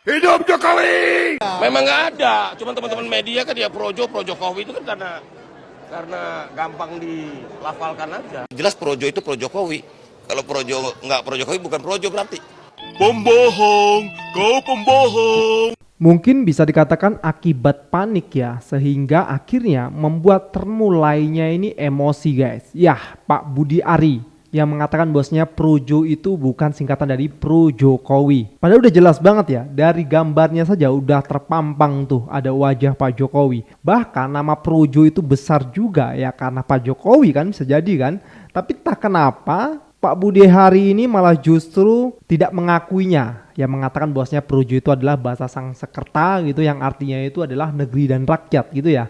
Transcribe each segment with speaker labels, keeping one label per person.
Speaker 1: Hidup Jokowi! Memang nggak ada, cuma teman-teman media kan ya pro Jokowi itu kan karena gampang dilafalkan aja. Jelas projo itu pro Jokowi. Kalau projo nggak pro Jokowi bukan projo berarti.
Speaker 2: Pembohong, kau pembohong.
Speaker 3: Mungkin bisa dikatakan akibat panik ya, sehingga akhirnya membuat termulainya ini emosi guys. Yah, Pak Budi Ari yang mengatakan bosnya Projo itu bukan singkatan dari Pro Jokowi. Padahal udah jelas banget ya, dari gambarnya saja udah terpampang tuh ada wajah Pak Jokowi. Bahkan nama Projo itu besar juga ya karena Pak Jokowi kan, bisa jadi kan. Tapi tak kenapa Pak Budi Hari ini malah justru tidak mengakuinya. Yang mengatakan bahwasanya Projo itu adalah bahasa Sanskerta gitu, yang artinya itu adalah negeri dan rakyat gitu ya.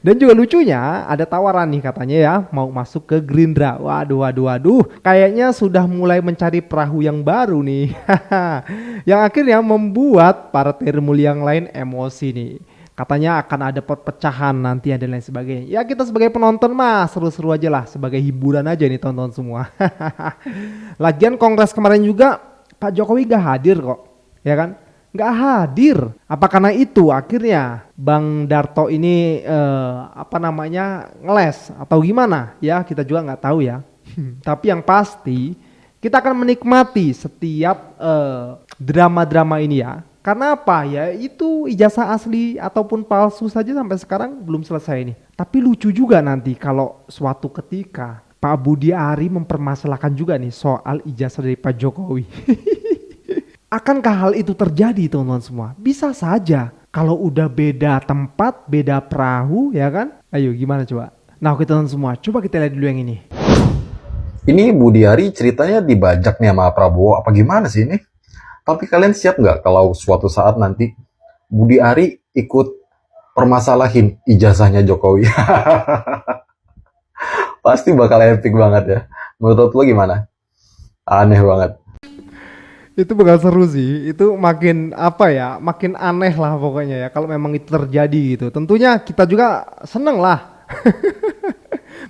Speaker 3: Dan juga lucunya ada tawaran nih katanya ya, mau masuk ke Gerindra. Waduh. Kayaknya sudah mulai mencari perahu yang baru nih. Yang akhirnya membuat para termul yang lain emosi nih. Katanya akan ada perpecahan nanti dan lain sebagainya. Ya kita sebagai penonton mah seru-seru aja lah, sebagai hiburan aja nih tonton semua. Lagian kongres kemarin juga Pak Jokowi gak hadir kok, ya kan? Gak hadir. Apa karena itu akhirnya Bang Darto ini ngeles atau gimana? Ya kita juga nggak tahu ya. Tapi yang pasti kita akan menikmati setiap drama-drama ini ya. Karena apa ya, itu ijazah asli ataupun palsu saja sampai sekarang belum selesai nih. Tapi lucu juga nanti kalau suatu ketika Pak Budi Ari mempermasalahkan juga nih soal ijazah dari Pak Jokowi. Akankah hal itu terjadi teman-teman semua? Bisa saja. Kalau udah beda tempat, beda perahu ya kan? Ayo gimana coba? Nah oke teman-teman semua, coba kita lihat dulu yang ini.
Speaker 4: Ini Budi Ari ceritanya dibajak nih sama Prabowo apa gimana sih ini? Tapi kalian siap nggak kalau suatu saat nanti Budi Ari ikut permasalahin ijazahnya Jokowi? Pasti bakal epic banget ya. Menurut lo gimana? Aneh banget.
Speaker 3: Itu bakal seru sih. Itu makin makin aneh lah pokoknya ya kalau memang itu terjadi gitu. Tentunya kita juga seneng lah.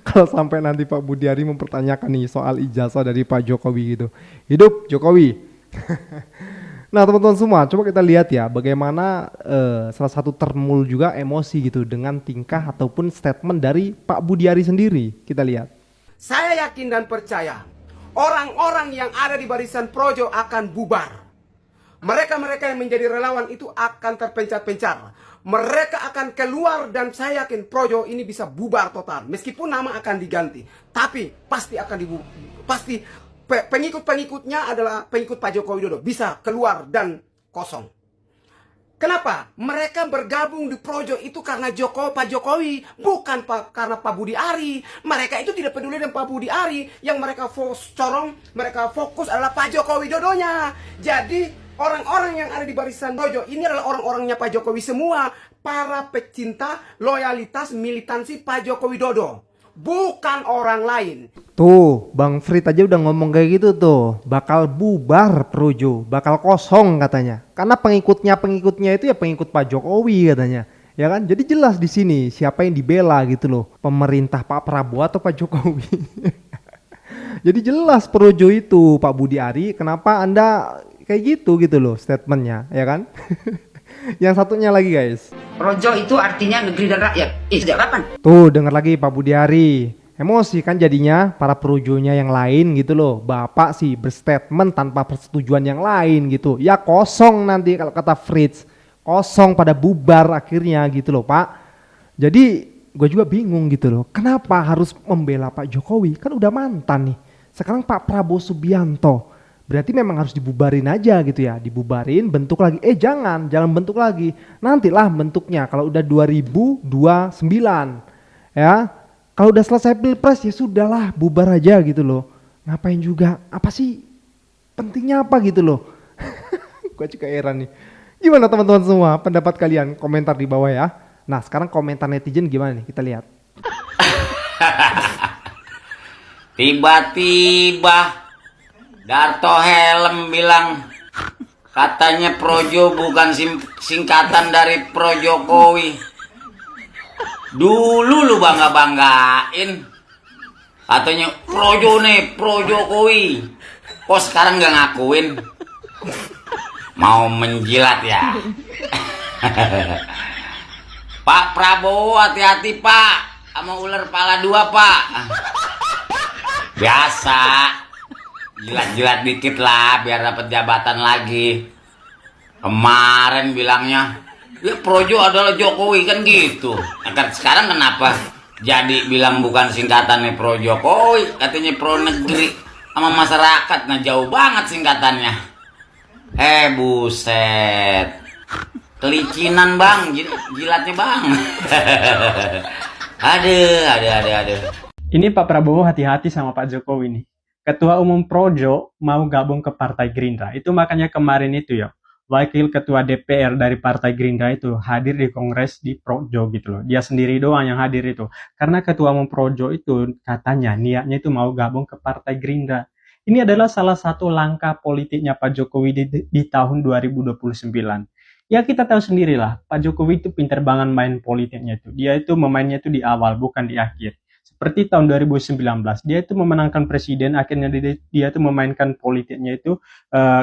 Speaker 3: Kalau sampai nanti Pak Budi Ari mempertanyakan nih soal ijazah dari Pak Jokowi gitu. Hidup Jokowi. Nah teman-teman semua, coba kita lihat ya bagaimana salah satu termul juga emosi gitu dengan tingkah ataupun statement dari Pak Budi Ari sendiri. Kita lihat.
Speaker 5: Saya yakin dan percaya orang-orang yang ada di barisan Projo akan bubar. Mereka-mereka yang menjadi relawan itu akan terpencar-pencar. Mereka akan keluar dan saya yakin Projo ini bisa bubar total. Meskipun nama akan diganti, tapi pasti akan pengikut-pengikutnya adalah pengikut Pak Joko Widodo. Bisa keluar dan kosong. Kenapa? Mereka bergabung di Projo itu karena Pak Jokowi, bukan karena Pak Budi Ari. Mereka itu tidak peduli dengan Pak Budi Ari. Yang mereka mereka fokus adalah Pak Joko Widodonya. Jadi orang-orang yang ada di barisan Projo ini adalah orang-orangnya Pak Jokowi semua. Para pecinta loyalitas militansi Pak Joko Widodo. Bukan orang lain.
Speaker 3: Tuh, Bang Frit aja udah ngomong kayak gitu tuh. Bakal bubar Projo, bakal kosong katanya. Karena pengikutnya itu ya pengikut Pak Jokowi katanya. Ya kan? Jadi jelas di sini siapa yang dibela gitu loh. Pemerintah Pak Prabowo atau Pak Jokowi. Jadi jelas Projo itu Pak Budi Ari, kenapa Anda kayak gitu loh statementnya, ya kan? Yang satunya lagi guys.
Speaker 6: Projo itu artinya negeri dan rakyat. Sejak kapan?
Speaker 3: Tuh dengar lagi Pak Budi Ari. Emosi kan jadinya para projonya yang lain gitu loh. Bapak sih berstatement tanpa persetujuan yang lain gitu. Ya kosong nanti kalau kata Fritz. Kosong pada bubar akhirnya gitu loh Pak. Jadi gue juga bingung gitu loh. Kenapa harus membela Pak Jokowi? Kan udah mantan nih. Sekarang Pak Prabowo Subianto. Berarti memang harus dibubarin aja gitu ya. Dibubarin, bentuk lagi. Jangan bentuk lagi. Nantilah bentuknya kalau udah 2029. Ya. Kalau udah selesai Pilpres ya sudahlah, bubar aja gitu loh. Ngapain juga? Apa sih? Pentingnya apa gitu loh? Gue juga heran nih. Gimana teman-teman semua? Pendapat kalian? Komentar di bawah ya. Nah, sekarang komentar netizen gimana nih? Kita lihat.
Speaker 7: Tiba-tiba Darto Helm bilang katanya Projo bukan singkatan dari Pro Jokowi. Dulu lu bangga-banggain katanya Projo nih, Pro Jokowi. Kok sekarang gak ngakuin? Mau menjilat ya. Pak Prabowo hati-hati Pak, sama ular kepala 2 Pak. Biasa, jilat-jilat dikit lah biar dapat jabatan lagi. Kemarin bilangnya, ya Projo adalah Jokowi kan gitu. Nah, sekarang kenapa jadi bilang bukan singkatannya Pro Jokowi, katanya pro negeri sama masyarakat. Nah jauh banget singkatannya. Buset, kelicinan bang, jilatnya bang. Aduh.
Speaker 3: Ini Pak Prabowo hati-hati sama Pak Jokowi nih. Ketua Umum Projo mau gabung ke Partai Gerindra. Itu makanya kemarin itu ya, Wakil Ketua DPR dari Partai Gerindra itu hadir di Kongres di Projo gitu loh. Dia sendiri doang yang hadir itu. Karena Ketua Umum Projo itu katanya niatnya itu mau gabung ke Partai Gerindra. Ini adalah salah satu langkah politiknya Pak Jokowi di tahun 2029. Ya kita tahu sendirilah, Pak Jokowi itu pintar banget main politiknya itu. Dia itu memainnya itu di awal, bukan di akhir. Seperti tahun 2019, dia itu memenangkan presiden, akhirnya dia itu memainkan politiknya itu,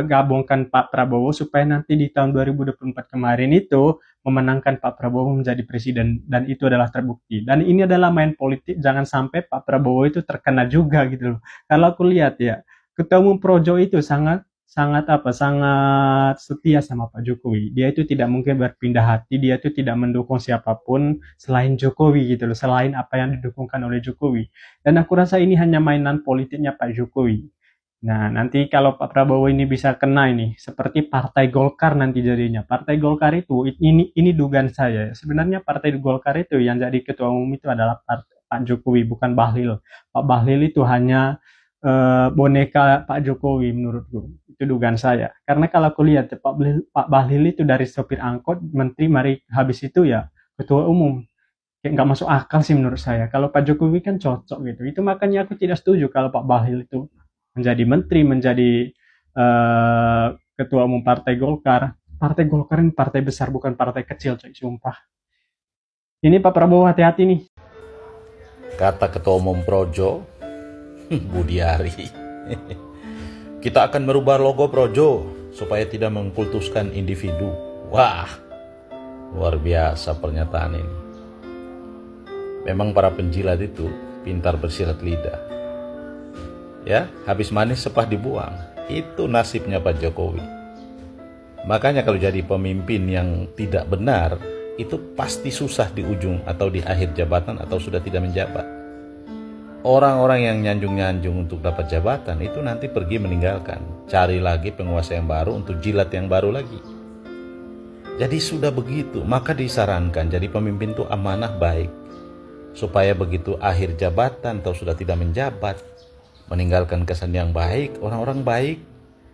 Speaker 3: gabungkan Pak Prabowo supaya nanti di tahun 2024 kemarin itu memenangkan Pak Prabowo menjadi presiden, dan itu adalah terbukti. Dan ini adalah main politik, jangan sampai Pak Prabowo itu terkena juga gitu loh. Kalau aku lihat ya, Ketua Umum Projo itu sangat setia sama Pak Jokowi. Dia itu tidak mungkin berpindah hati, dia itu tidak mendukung siapapun selain Jokowi gitu loh, selain apa yang didukungkan oleh Jokowi. Dan aku rasa ini hanya mainan politiknya Pak Jokowi. Nah, nanti kalau Pak Prabowo ini bisa kena ini, seperti Partai Golkar nanti jadinya. Partai Golkar itu, ini dugaan saya. Sebenarnya Partai Golkar itu yang jadi ketua umum itu adalah Pak Jokowi, bukan Bahlil. Pak Bahlil itu hanya boneka Pak Jokowi menurutku. Itu dugaan saya. Karena kalau aku lihat Pak Bahlil itu dari sopir angkot, menteri, mari habis itu ya ketua umum. Kayak nggak masuk akal sih menurut saya. Kalau Pak Jokowi kan cocok gitu. Itu makanya aku tidak setuju kalau Pak Bahlil itu menjadi menteri, menjadi ketua umum Partai Golkar. Partai Golkar ini partai besar, bukan partai kecil, coy, sumpah. Ini Pak Prabowo hati-hati nih.
Speaker 8: Kata Ketua Umum Projo, Budiari, kita akan merubah logo Projo supaya tidak mengkultuskan individu. Wah, luar biasa pernyataan ini. Memang para penjilat itu pintar bersilat lidah. Ya, habis manis sepah dibuang. Itu nasibnya Pak Jokowi. Makanya kalau jadi pemimpin yang tidak benar, itu pasti susah di ujung atau di akhir jabatan atau sudah tidak menjabat. Orang-orang yang nyanjung-nyanjung untuk dapat jabatan itu nanti pergi meninggalkan, cari lagi penguasa yang baru untuk jilat yang baru lagi. Jadi sudah begitu, maka disarankan jadi pemimpin itu amanah baik, supaya begitu akhir jabatan atau sudah tidak menjabat, meninggalkan kesan yang baik. Orang-orang baik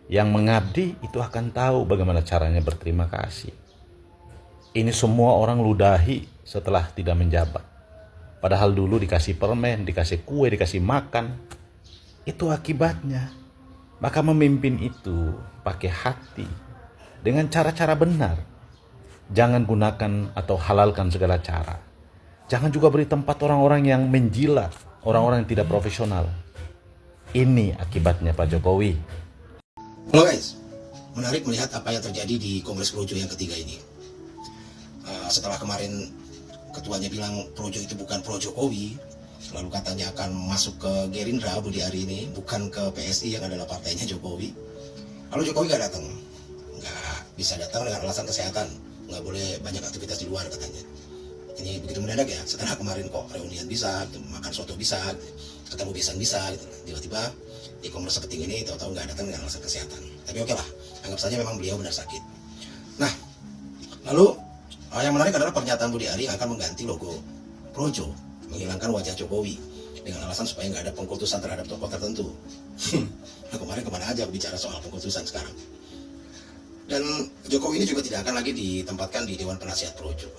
Speaker 8: yang mengabdi itu akan tahu bagaimana caranya berterima kasih. Ini semua orang ludahi setelah tidak menjabat. Padahal dulu dikasih permen, dikasih kue, dikasih makan. Itu akibatnya. Maka memimpin itu pakai hati, dengan cara-cara benar. Jangan gunakan atau halalkan segala cara. Jangan juga beri tempat orang-orang yang menjilat, orang-orang yang tidak profesional. Ini akibatnya Pak Jokowi.
Speaker 9: Halo guys, menarik melihat apa yang terjadi di Kongres Projo yang ketiga ini. Setelah kemarin ketuanya bilang Projo itu bukan pro Jokowi, lalu katanya akan masuk ke Gerindra Budiari ini, bukan ke PSI yang adalah partainya Jokowi. Lalu Jokowi nggak datang, nggak bisa datang dengan alasan kesehatan, nggak boleh banyak aktivitas di luar katanya. Ini begitu mendadak ya, setelah kemarin kok reunian bisa, makan soto bisa, ketemu besan bisa, gitu. Tiba-tiba di Kongres ketiga ini tahu-tahu nggak datang dengan alasan kesehatan. Tapi oke lah, anggap saja memang beliau benar sakit. Nah, lalu yang menarik adalah pernyataan Budiari yang akan mengganti logo Projo, menghilangkan wajah Jokowi dengan alasan supaya nggak ada pengkultusan terhadap tokoh tertentu. Nah, kemarin kemana aja bicara soal pengkultusan sekarang. Dan Jokowi ini juga tidak akan lagi ditempatkan di Dewan Penasihat Projo.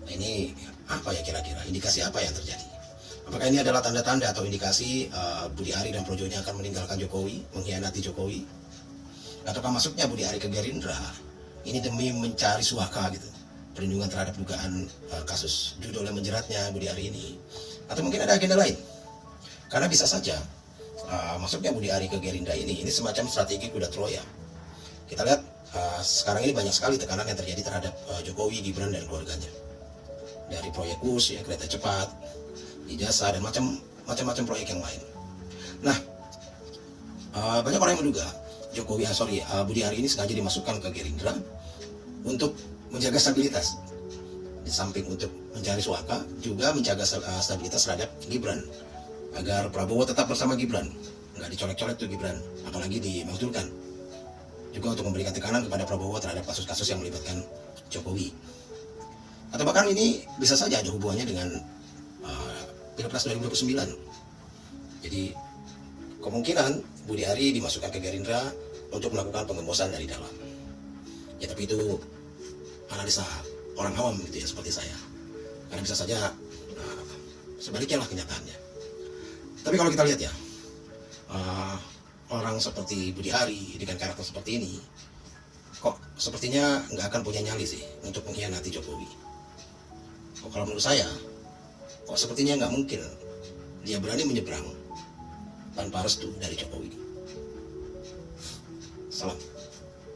Speaker 9: Nah, ini apa ya kira-kira? Indikasi apa yang terjadi? Apakah ini adalah tanda-tanda atau indikasi Budiari dan Projonya akan meninggalkan Jokowi, mengkhianati Jokowi? Ataukah masuknya Budiari ke Gerindra ini demi mencari suaka gitu, perlindungan terhadap dugaan kasus judul yang menjeratnya Budiari ini? Atau mungkin ada agenda lain? Karena bisa saja masuknya Budiari ke Gerindra ini semacam strategi kuda Troya. Kita lihat sekarang ini banyak sekali tekanan yang terjadi terhadap Jokowi, Gibran dan keluarganya. Dari proyek KUS, ya, kereta cepat, ijazah dan macam-macam proyek yang lain. Nah, banyak orang yang menduga Budi Ari ini sengaja dimasukkan ke Gerindra untuk menjaga stabilitas. Di samping untuk mencari suaka, juga menjaga stabilitas terhadap Gibran, agar Prabowo tetap bersama Gibran, nggak dicolek-colek tuh Gibran, apalagi dimaksudkan. Juga untuk memberikan tekanan kepada Prabowo terhadap kasus-kasus yang melibatkan Jokowi. Atau bahkan ini bisa saja ada hubungannya dengan Pilpres 2029. Jadi kemungkinan Budi Ari dimasukkan ke Gerindra untuk melakukan pengembosan dari dalam. Ya tapi itu analisa orang awam gitu ya, seperti saya. Karena bisa saja sebaliknya lah kenyataannya. Tapi kalau kita lihat ya, orang seperti Budi Ari dengan karakter seperti ini, kok sepertinya nggak akan punya nyali sih untuk mengkhianati Jokowi. Kok kalau menurut saya, kok sepertinya nggak mungkin dia berani menyeberang tanpa restu dari Jokowi. Salam.